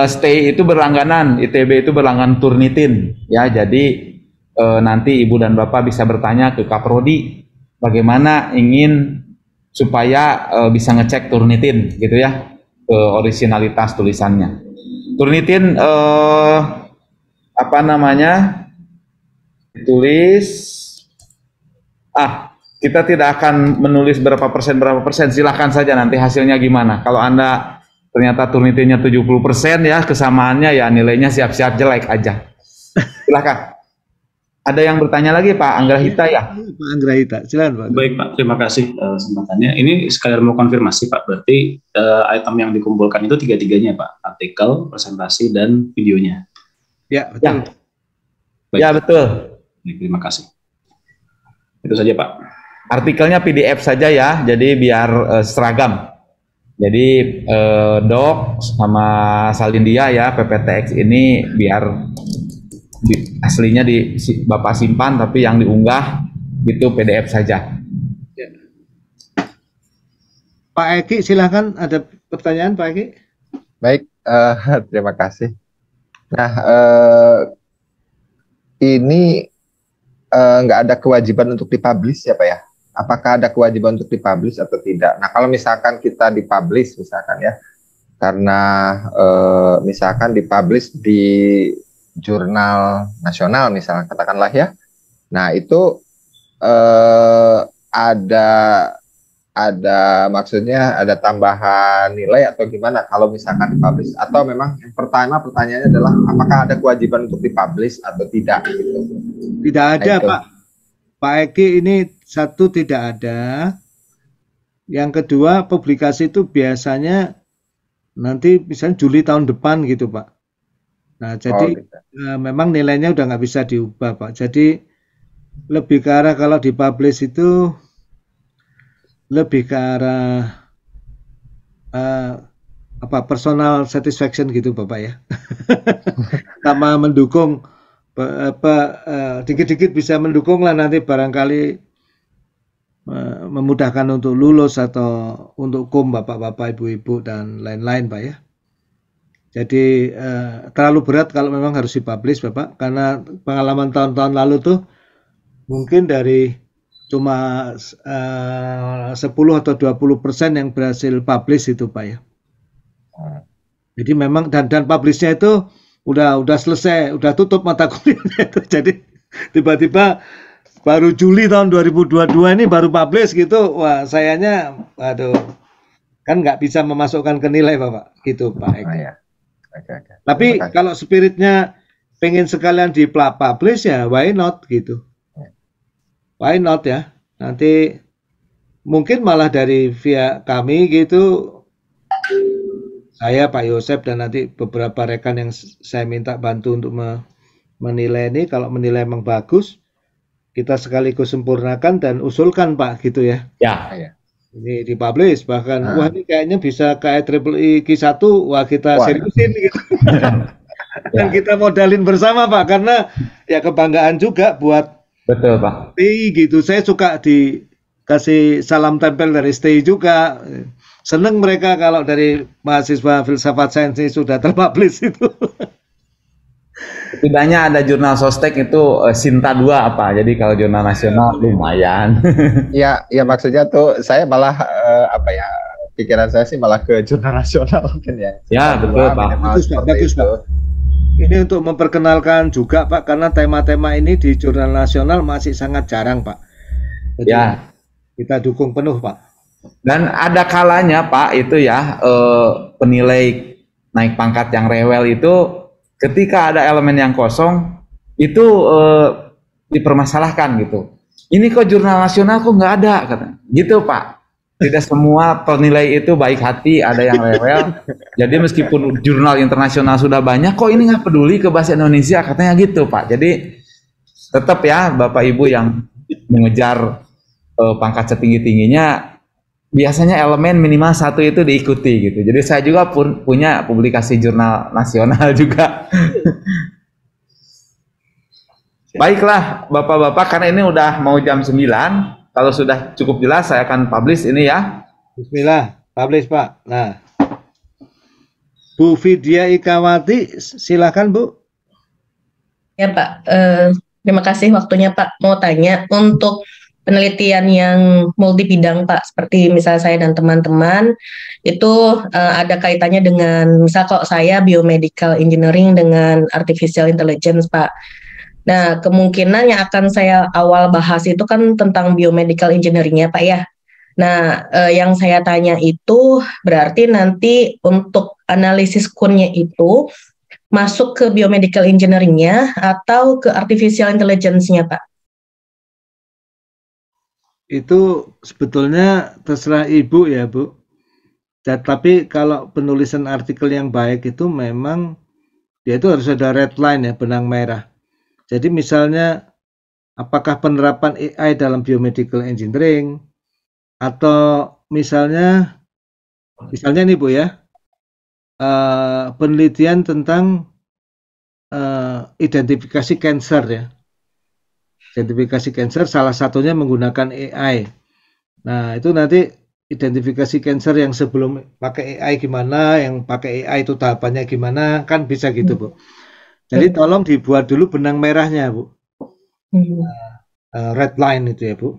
Stay itu berlangganan, ITB itu berlangganan Turnitin, ya. Jadi nanti Ibu dan Bapak bisa bertanya ke Kaprodi bagaimana ingin supaya bisa ngecek Turnitin, gitu ya, ke originalitas tulisannya. Turnitin apa namanya? Ditulis, kita tidak akan menulis berapa persen, silahkan saja nanti hasilnya gimana. Kalau Anda ternyata Turnitinnya 70% ya, kesamaannya ya nilainya siap-siap jelek aja. Silahkan. Ada yang bertanya lagi Pak Anggrahita ya? Pak Anggrahita, silakan Pak. Baik Pak, terima kasih kesempatannya. Ini sekalian mau konfirmasi Pak, berarti item yang dikumpulkan itu tiga-tiganya Pak, artikel, presentasi, dan videonya. Ya, betul. Baik. Ya, betul. Terima kasih. Itu saja Pak. Artikelnya PDF saja ya, jadi biar seragam. Jadi Doc sama Salindia ya, PPTX ini biar aslinya Bapak simpan, tapi yang diunggah itu PDF saja. Ya. Pak Eki, silahkan, ada pertanyaan Pak Eki? Baik, terima kasih. Nah, ini nggak ada kewajiban untuk dipublish ya Pak ya? Apakah ada kewajiban untuk dipublish atau tidak? Nah, kalau misalkan kita dipublish misalkan ya, karena misalkan dipublish di jurnal nasional misalnya, katakanlah ya, nah itu ada maksudnya ada tambahan nilai atau gimana kalau misalkan dipublish, atau memang yang pertama pertanyaannya adalah apakah ada kewajiban untuk dipublish atau tidak gitu. Tidak ada Pak. Pak Eki, ini satu tidak ada. Yang kedua, publikasi itu biasanya nanti misalnya Juli tahun depan gitu Pak. Nah jadi gitu. Memang nilainya udah nggak bisa diubah Pak. Jadi lebih ke arah kalau dipublish itu lebih ke arah personal satisfaction gitu Bapak ya. Sama mendukung dikit-dikit bisa mendukung lah nanti barangkali memudahkan untuk lulus atau untuk bapak-bapak, ibu-ibu dan lain-lain Pak ya. Jadi terlalu berat kalau memang harus dipublish Bapak, karena pengalaman tahun-tahun lalu tuh mungkin dari cuma 10 atau 20% yang berhasil publish itu Pak ya. Jadi memang dan publishnya itu udah selesai, udah tutup mata kuliahnya itu. Jadi tiba-tiba baru Juli tahun 2022 ini baru publish gitu. Wah, sayanya aduh, kan nggak bisa memasukkan ke nilai Bapak gitu Pak Eko. Ya. Okay. Tapi kalau spiritnya pengen sekalian di-publish ya why not gitu. Why not ya. Nanti mungkin malah dari via kami gitu, saya Pak Yosep dan nanti beberapa rekan yang saya minta bantu untuk menilai ini, kalau menilai memang bagus, kita sekaligus sempurnakan dan usulkan Pak gitu ya. Ya. Ini dipublish, bahkan wah ini kayaknya bisa kayak IEEE Q1, wah kita seriusin gitu. Dan kita modalin bersama Pak, karena ya kebanggaan juga buat betul Pak. STI gitu. Saya suka dikasih salam tempel dari STI juga. Seneng mereka kalau dari mahasiswa filsafat sains ini sudah terpublish itu. Setidaknya ada jurnal sostek itu Sinta 2 apa. Jadi kalau jurnal nasional lumayan. Ya maksudnya tuh saya malah pikiran saya sih malah ke jurnal nasional mungkin ya. Ya betul Pak. Bagus Pak. Ini untuk memperkenalkan juga Pak, karena tema-tema ini di jurnal nasional masih sangat jarang Pak. Jadi ya. Kita dukung penuh Pak. Dan ada kalanya Pak itu ya, penilai naik pangkat yang rewel itu ketika ada elemen yang kosong itu dipermasalahkan gitu. Ini kok jurnal nasional kok nggak ada kata. Gitu Pak. Tidak semua penilai itu baik hati, ada yang rewel. Jadi meskipun jurnal internasional sudah banyak, kok ini nggak peduli ke bahasa Indonesia katanya gitu Pak. Jadi tetap ya Bapak Ibu yang mengejar pangkat setinggi-tingginya, biasanya elemen minimal 1 itu diikuti gitu. Jadi saya juga punya publikasi jurnal nasional juga. Baiklah Bapak-bapak, karena ini udah mau jam 9, kalau sudah cukup jelas saya akan publish ini ya. Bismillah, publish Pak. Nah, Bu Vidya Ikawati, silakan Bu. Ya Pak, terima kasih waktunya Pak. Mau tanya, untuk penelitian yang multi bidang Pak, seperti misal saya dan teman-teman, itu ada kaitannya dengan, misal kok saya biomedical engineering dengan artificial intelligence Pak. Nah, kemungkinan yang akan saya awal bahas itu kan tentang biomedical engineering ya Pak ya. Nah, yang saya tanya itu berarti nanti untuk analisis kunnya itu masuk ke biomedical engineering-nya atau ke artificial intelligence-nya, Pak? Itu sebetulnya terserah Ibu ya, Bu. Tapi kalau penulisan artikel yang baik itu memang dia itu harus ada red line ya, benang merah. Jadi misalnya apakah penerapan AI dalam biomedical engineering, atau misalnya nih Bu ya, penelitian tentang identifikasi cancer ya. Identifikasi cancer salah satunya menggunakan AI. Nah, itu nanti identifikasi cancer yang sebelum pakai AI gimana, yang pakai AI itu tahapannya gimana, kan bisa gitu, Bu. Jadi tolong dibuat dulu benang merahnya, Bu. Red line itu ya, Bu.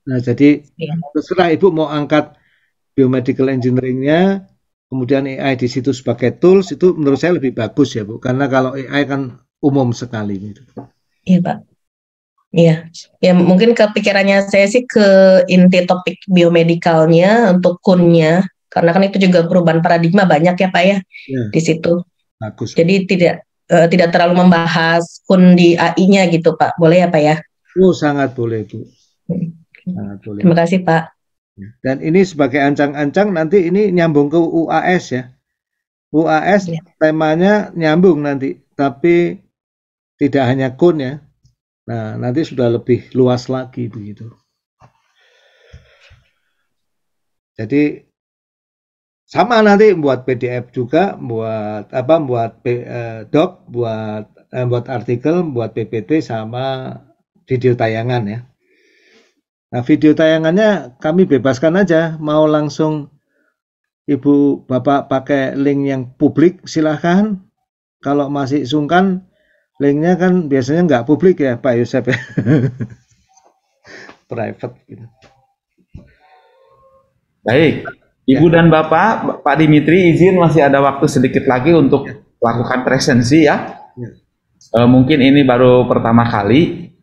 Nah, jadi terserah Ibu mau angkat biomedical engineering-nya, kemudian AI di situ sebagai tools, itu menurut saya lebih bagus ya, Bu. Karena kalau AI kan umum sekali gitu. Iya, Pak. Iya. Ya mungkin kepikirannya saya sih ke inti topik biomedikalnya untuk kunnya, karena kan itu juga perubahan paradigma banyak ya, Pak ya, di situ. Bagus. Jadi tidak terlalu membahas kun di AI-nya gitu, Pak. Boleh ya, Pak ya? Oh, sangat boleh, Bu. Sangat boleh. Terima kasih, Pak. Dan ini sebagai ancang-ancang nanti ini nyambung ke UAS ya. UAS temanya nyambung nanti, tapi tidak hanya kun ya. Nah, nanti sudah lebih luas lagi begitu. Jadi sama nanti buat PDF juga, buat doc, buat artikel, buat PPT sama video tayangan ya. Nah, video tayangannya kami bebaskan aja, mau langsung Ibu Bapak pakai link yang publik silahkan. Kalau masih sungkan, linknya kan biasanya nggak publik ya Pak Yosep ya. Private gitu. Baik, Ibu dan Bapak, Pak Dimitri izin masih ada waktu sedikit lagi untuk lakukan presensi ya. Mungkin ini baru pertama kali.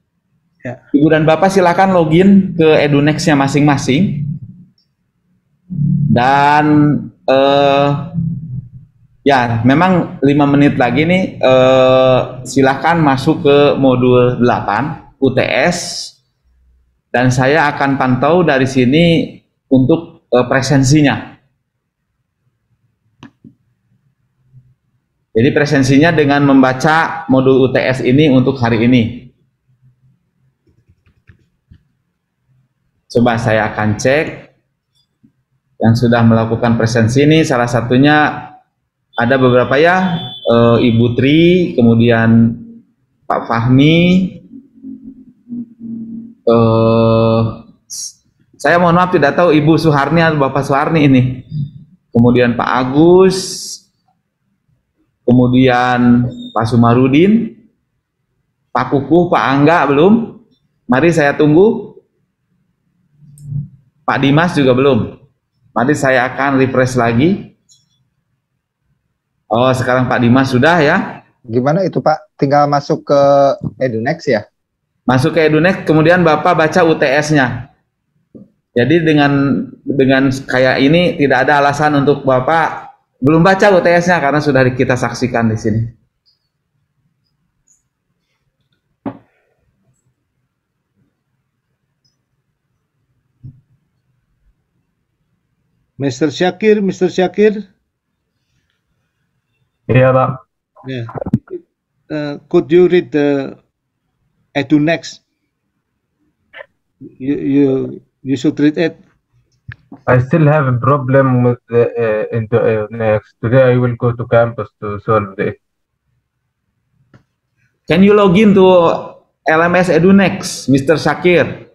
Ibu dan Bapak silakan login ke Edunex-nya masing-masing. Dan ya, memang 5 menit lagi nih, silakan masuk ke modul 8 UTS, dan saya akan pantau dari sini untuk presensinya. Jadi presensinya dengan membaca modul UTS ini untuk hari ini. Coba saya akan cek yang sudah melakukan presensi ini, salah satunya ada beberapa ya, Ibu Tri, kemudian Pak Fahmi, saya mohon maaf tidak tahu Ibu Suharni atau Bapak Suharni ini, kemudian Pak Agus, kemudian Pak Sumarudin, Pak Kukuh, Pak Angga belum, mari saya tunggu. Pak Dimas juga belum. Mari saya akan refresh lagi. Oh, sekarang Pak Dimas sudah ya. Gimana itu Pak? Tinggal masuk ke Edunex ya? Masuk ke Edunex, kemudian Bapak baca UTS-nya. Jadi dengan kayak ini tidak ada alasan untuk Bapak belum baca UTS-nya karena sudah kita saksikan di sini. Mr. Syakir. Iya, Pak. Yeah. Could you read the Edunex? You should read it. I still have a problem with the next. Today I will go to campus to solve it. Can you log in to LMS Edunex, Mr. Syakir?